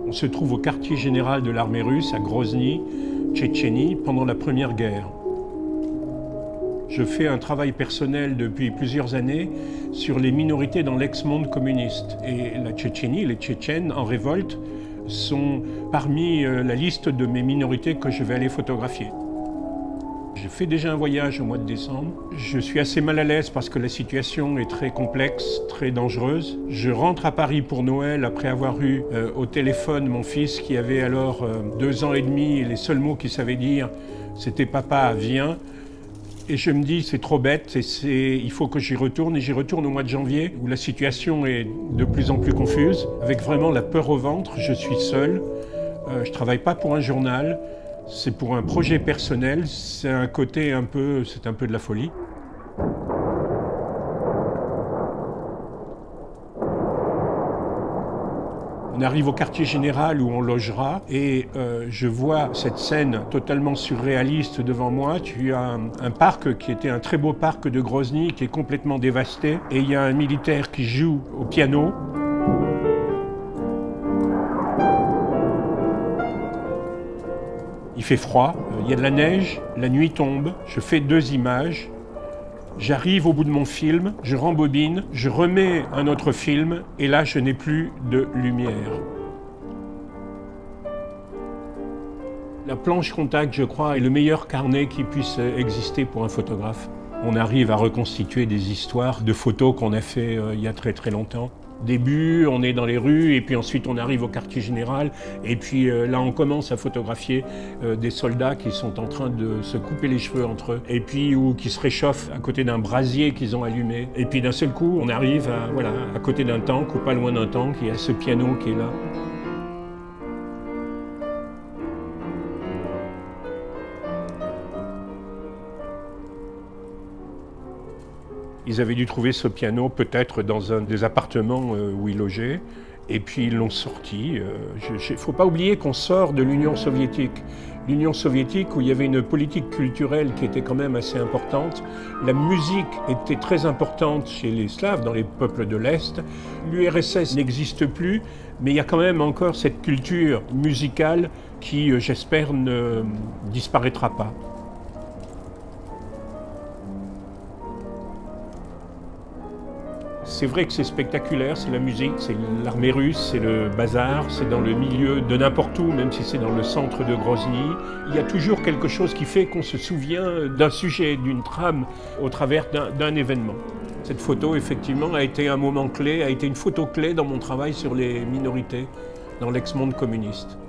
On se trouve au quartier général de l'armée russe à Grozny, Tchétchénie, pendant la Première Guerre. Je fais un travail personnel depuis plusieurs années sur les minorités dans l'ex-monde communiste. Et la Tchétchénie, les Tchétchènes en révolte, sont parmi la liste de mes minorités que je vais aller photographier. J'ai fait déjà un voyage au mois de décembre. Je suis assez mal à l'aise parce que la situation est très complexe, très dangereuse. Je rentre à Paris pour Noël après avoir eu au téléphone mon fils qui avait alors 2 ans et demi et les seuls mots qu'il savait dire c'était « Papa, viens ». Et je me dis c'est trop bête, il faut que j'y retourne. Et j'y retourne au mois de janvier où la situation est de plus en plus confuse, avec vraiment la peur au ventre. Je suis seul, je ne travaille pas pour un journal. C'est pour un projet personnel, c'est un côté c'est un peu de la folie. On arrive au quartier général où on logera et je vois cette scène totalement surréaliste devant moi. Tu as un parc qui était un très beau parc de Grozny qui est complètement dévasté et il y a un militaire qui joue au piano. Il fait froid, il y a de la neige, la nuit tombe, je fais 2 images, j'arrive au bout de mon film, je rembobine, je remets un autre film et là je n'ai plus de lumière. La planche contact, je crois, est le meilleur carnet qui puisse exister pour un photographe. On arrive à reconstituer des histoires de photos qu'on a fait il y a très très longtemps. Début, on est dans les rues et puis ensuite on arrive au quartier général et puis là on commence à photographier des soldats qui sont en train de se couper les cheveux entre eux et puis ou qui se réchauffent à côté d'un brasier qu'ils ont allumé et puis d'un seul coup on arrive à côté d'un tank ou pas loin d'un tank, il y a ce piano qui est là. Ils avaient dû trouver ce piano peut-être dans un des appartements où ils logeaient, et puis ils l'ont sorti. Il ne faut pas oublier qu'on sort de l'Union soviétique. L'Union soviétique où il y avait une politique culturelle qui était quand même assez importante. La musique était très importante chez les Slaves, dans les peuples de l'Est. L'URSS n'existe plus, mais il y a quand même encore cette culture musicale qui, j'espère, ne disparaîtra pas. C'est vrai que c'est spectaculaire, c'est la musique, c'est l'armée russe, c'est le bazar, c'est dans le milieu de n'importe où, même si c'est dans le centre de Grozny. Il y a toujours quelque chose qui fait qu'on se souvient d'un sujet, d'une trame, au travers d'un événement. Cette photo, effectivement, a été un moment clé, a été une photo clé dans mon travail sur les minorités dans l'ex-monde communiste.